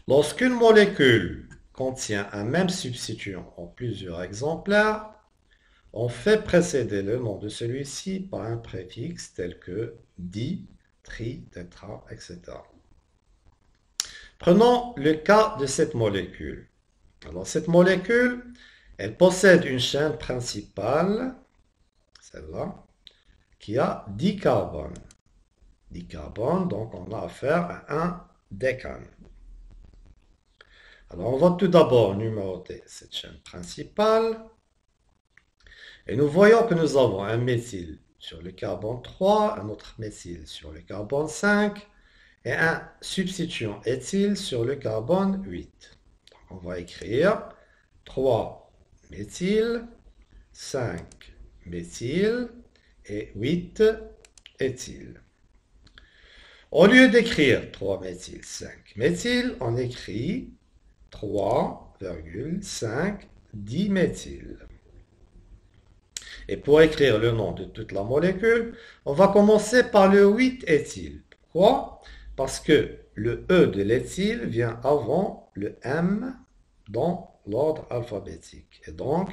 Lorsqu'une molécule contient un même substituant en plusieurs exemplaires, on fait précéder le nom de celui-ci par un préfixe tel que di, tri, tétra, etc. Prenons le cas de cette molécule. Alors, cette molécule, elle possède une chaîne principale, celle-là, qui a 10 carbones. 10 carbones, donc on a affaire à un décane. Alors, on va tout d'abord numéroter cette chaîne principale. Et nous voyons que nous avons un méthyle sur le carbone 3, un autre méthyle sur le carbone 5 et un substituant éthyle sur le carbone 8. Donc on va écrire 3 méthyle, 5 méthyle et 8 éthyle. Au lieu d'écrire 3 méthyle, 5 méthyle, on écrit 3,5 diméthyle. Et pour écrire le nom de toute la molécule, on va commencer par le 8-éthyle. Pourquoi? Parce que le E de l'éthyle vient avant le M dans l'ordre alphabétique. Et donc,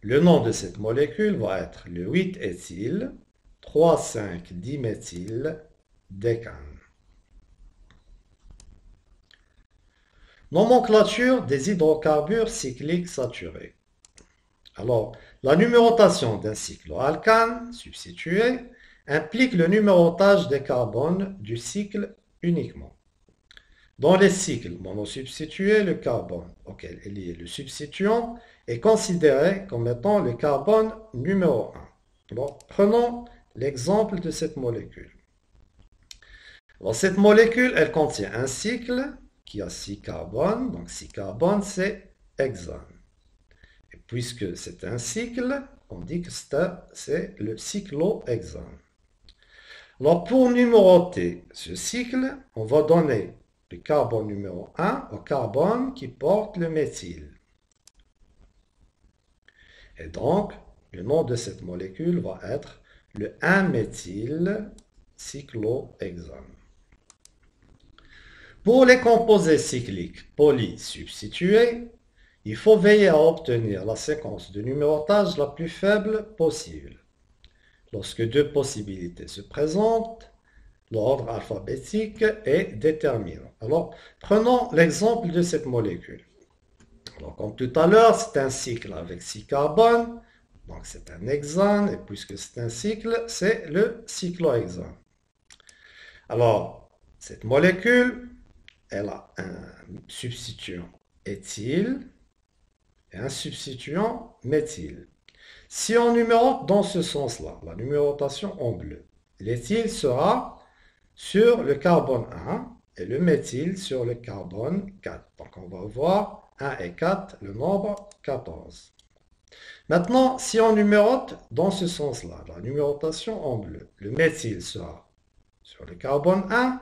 le nom de cette molécule va être le 8-éthyle 3,5-diméthyle décane. Nomenclature des hydrocarbures cycliques saturés. Alors, la numérotation d'un cycloalcane substitué implique le numérotage des carbones du cycle uniquement. Dans les cycles monosubstitués, le carbone auquel est lié le substituant est considéré comme étant le carbone numéro 1. Bon, prenons l'exemple de cette molécule. Alors, cette molécule, elle contient un cycle qui a 6 carbones. Donc 6 carbones, c'est hexane. Et puisque c'est un cycle, on dit que c'est le cyclohexane. Alors pour numéroter ce cycle, on va donner le carbone numéro 1 au carbone qui porte le méthyle. Et donc, le nom de cette molécule va être le 1-méthyl cyclohexane. Pour les composés cycliques polysubstitués, il faut veiller à obtenir la séquence de numérotage la plus faible possible. Lorsque deux possibilités se présentent, l'ordre alphabétique est déterminant. Alors, prenons l'exemple de cette molécule. Alors, comme tout à l'heure, c'est un cycle avec 6 carbones, donc c'est un hexane, et puisque c'est un cycle, c'est le cyclohexane. Alors, cette molécule, elle a un substituant éthyle et un substituant méthyle. Si on numérote dans ce sens-là, la numérotation en bleu, l'éthyle sera sur le carbone 1 et le méthyle sur le carbone 4. Donc on va voir 1 et 4, le nombre 14. Maintenant, si on numérote dans ce sens-là, la numérotation en bleu, le méthyle sera sur le carbone 1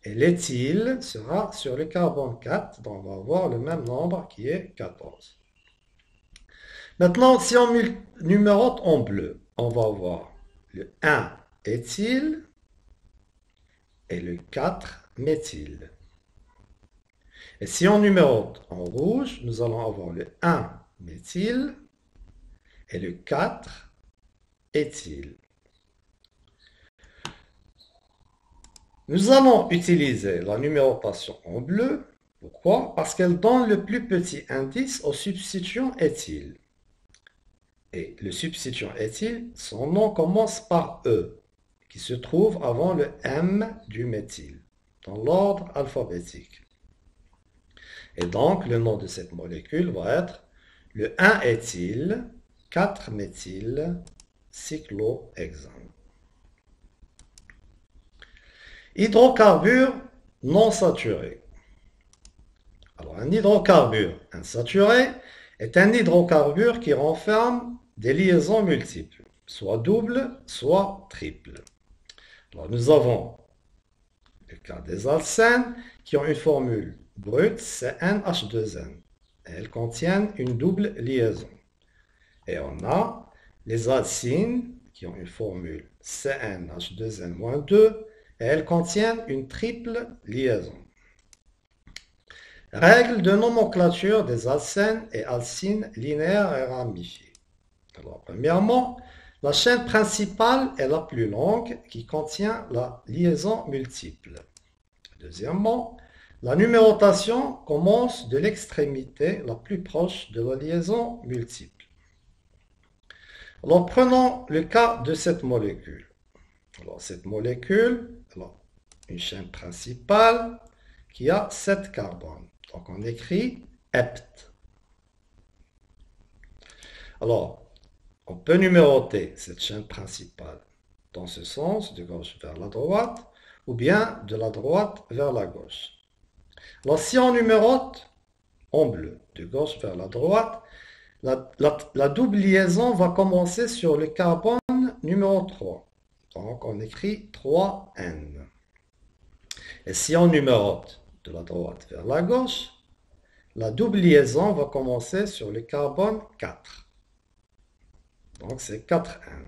et l'éthyle sera sur le carbone 4. Donc on va avoir le même nombre qui est 14. Maintenant, si on numérote en bleu, on va avoir le 1 éthyle et le 4 méthyle. Et si on numérote en rouge, nous allons avoir le 1 méthyle et le 4 éthyle. Nous allons utiliser la numérotation en bleu. Pourquoi? Parce qu'elle donne le plus petit indice au substituant éthyle. Et le substituant éthyle, son nom commence par E, qui se trouve avant le M du méthyle, dans l'ordre alphabétique. Et donc, le nom de cette molécule va être le 1-éthyle 4-méthyl cyclohexane. Hydrocarbures non saturés. Alors, un hydrocarbure insaturé est un hydrocarbure qui renferme des liaisons multiples, soit doubles, soit triples. Alors, nous avons le cas des alcènes qui ont une formule brute CnH2n. Elles contiennent une double liaison. Et on a les alcynes qui ont une formule CnH2n-2 et elles contiennent une triple liaison. Règle de nomenclature des alcènes et alcynes linéaires et ramifiés. Alors, premièrement, la chaîne principale est la plus longue qui contient la liaison multiple. Deuxièmement, la numérotation commence de l'extrémité la plus proche de la liaison multiple. Alors, prenons le cas de cette molécule. Alors, cette molécule, une chaîne principale qui a 7 carbones. Donc, on écrit hept. Alors, on peut numéroter cette chaîne principale dans ce sens, de gauche vers la droite, ou bien de la droite vers la gauche. Alors, si on numérote en bleu, de gauche vers la droite, la double liaison va commencer sur le carbone numéro 3. Donc, on écrit 3N. Et si on numérote de la droite vers la gauche, la double liaison va commencer sur le carbone 4. Donc, c'est 4N.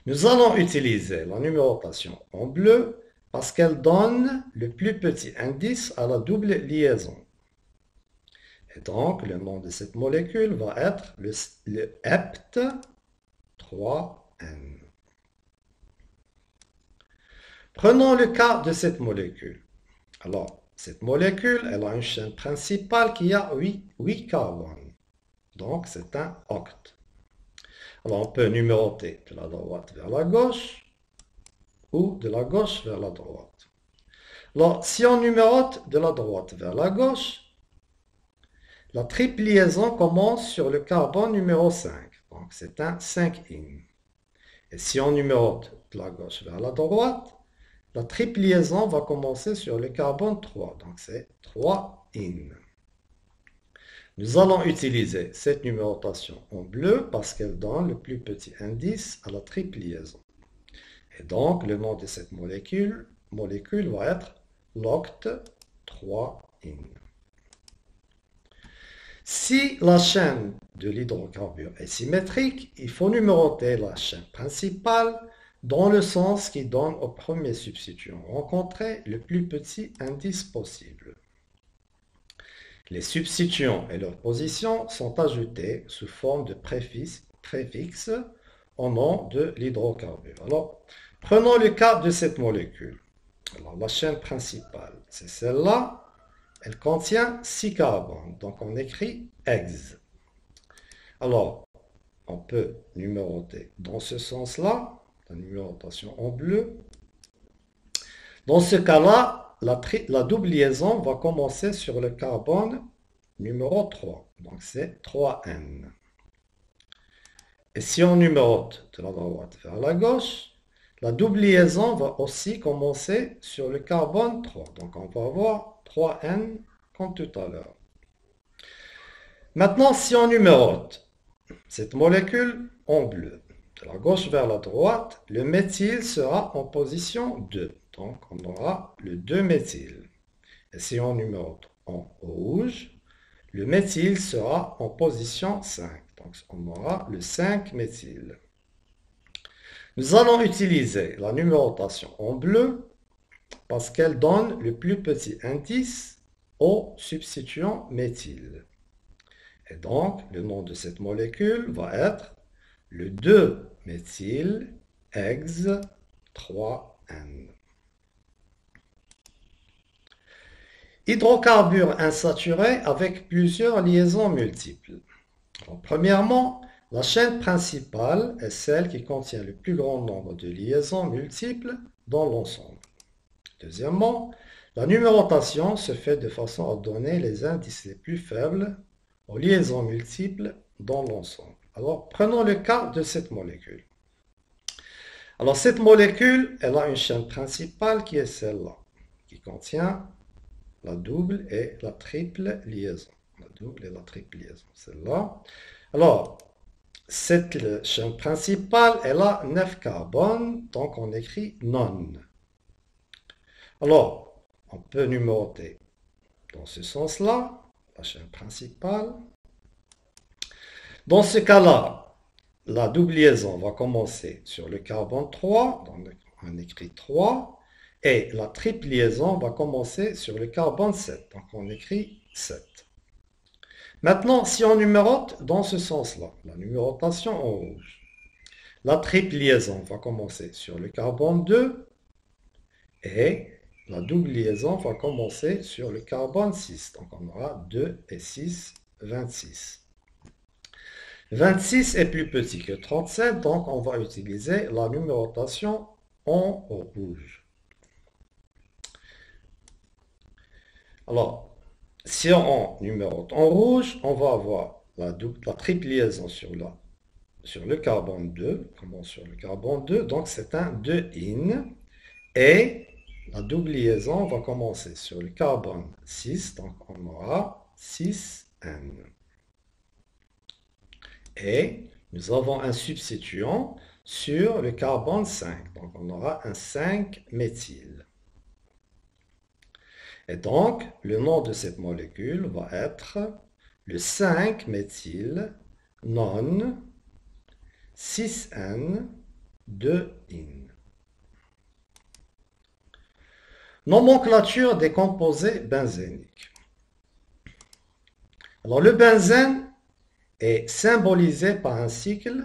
Nous allons utiliser la numérotation en bleu parce qu'elle donne le plus petit indice à la double liaison. Et donc, le nom de cette molécule va être le hept 3N. Prenons le cas de cette molécule. Alors, cette molécule, elle a une chaîne principale qui a 8 carbones. Donc, c'est un octe. Alors, on peut numéroter de la droite vers la gauche ou de la gauche vers la droite. Alors, si on numérote de la droite vers la gauche, la triple liaison commence sur le carbone numéro 5. Donc, c'est un 5-in. Et si on numérote de la gauche vers la droite, la triple liaison va commencer sur le carbone 3. Donc, c'est 3-in. Nous allons utiliser cette numérotation en bleu parce qu'elle donne le plus petit indice à la triple liaison. Et donc, le nom de cette molécule va être l'octe 3-in. Si la chaîne de l'hydrocarbure est symétrique, il faut numéroter la chaîne principale dans le sens qui donne au premier substituant rencontré le plus petit indice possible. Les substituants et leur position sont ajoutés sous forme de préfixe au nom de l'hydrocarbure. Alors, prenons le cas de cette molécule. Alors, la chaîne principale, c'est celle-là. Elle contient 6 carbones, donc on écrit ex. Alors, on peut numéroter dans ce sens-là, la numérotation en bleu. Dans ce cas-là, la double liaison va commencer sur le carbone numéro 3, donc c'est 3N. Et si on numérote de la droite vers la gauche, la double liaison va aussi commencer sur le carbone 3, donc on va avoir 3N comme tout à l'heure. Maintenant, si on numérote cette molécule en bleu, de la gauche vers la droite, le méthyle sera en position 2. Donc, on aura le 2-méthyle. Et si on numérote en rouge, le méthyle sera en position 5. Donc, on aura le 5-méthyle. Nous allons utiliser la numérotation en bleu parce qu'elle donne le plus petit indice au substituant méthyle. Et donc, le nom de cette molécule va être le 2-méthyle ex 3N. Hydrocarbures insaturés avec plusieurs liaisons multiples. Alors, premièrement, la chaîne principale est celle qui contient le plus grand nombre de liaisons multiples dans l'ensemble. Deuxièmement, la numérotation se fait de façon à donner les indices les plus faibles aux liaisons multiples dans l'ensemble. Alors, prenons le cas de cette molécule. Alors, cette molécule, elle a une chaîne principale qui est celle-là, qui contient la double et la triple liaison. La double et la triple liaison, celle-là. Alors, cette chaîne principale, elle a 9 carbones, donc on écrit non. Alors, on peut numéroter dans ce sens-là, la chaîne principale. Dans ce cas-là, la double liaison va commencer sur le carbone 3, donc on écrit 3, Et la triple liaison va commencer sur le carbone 7. Donc on écrit 7. Maintenant, si on numérote dans ce sens-là, la numérotation en rouge, la triple liaison va commencer sur le carbone 2 et la double liaison va commencer sur le carbone 6. Donc on aura 2 et 6, 26. 26 est plus petit que 37, donc on va utiliser la numérotation en rouge. Alors, si on numérote en rouge, on va avoir la triple liaison sur le carbone 2, commence sur le carbone 2, donc c'est un 2-in, et la double liaison va commencer sur le carbone 6, donc on aura 6N. Et nous avons un substituant sur le carbone 5, donc on aura un 5-méthyle. Et donc, le nom de cette molécule va être le 5-méthyle non 6N 2-in. Nomenclature des composés benzéniques. Alors, le benzène est symbolisé par un cycle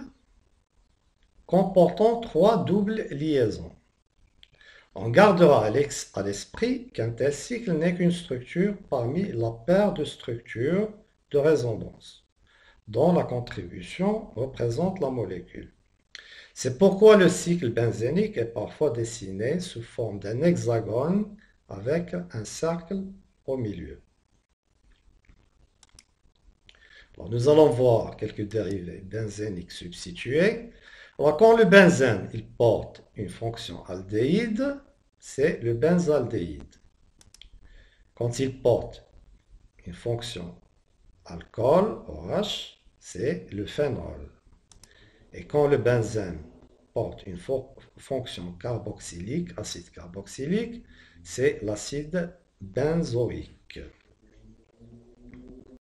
comportant 3 doubles liaisons. On gardera à l'esprit qu'un tel cycle n'est qu'une structure parmi la paire de structures de résonance, dont la contribution représente la molécule. C'est pourquoi le cycle benzénique est parfois dessiné sous forme d'un hexagone avec un cercle au milieu. Alors, nous allons voir quelques dérivés benzéniques substitués. Alors, quand le benzène il porte une fonction aldéhyde, c'est le benzaldéhyde. Quand il porte une fonction alcool, OH, c'est le phénol. Et quand le benzène porte une fonction carboxylique, acide carboxylique, c'est l'acide benzoïque.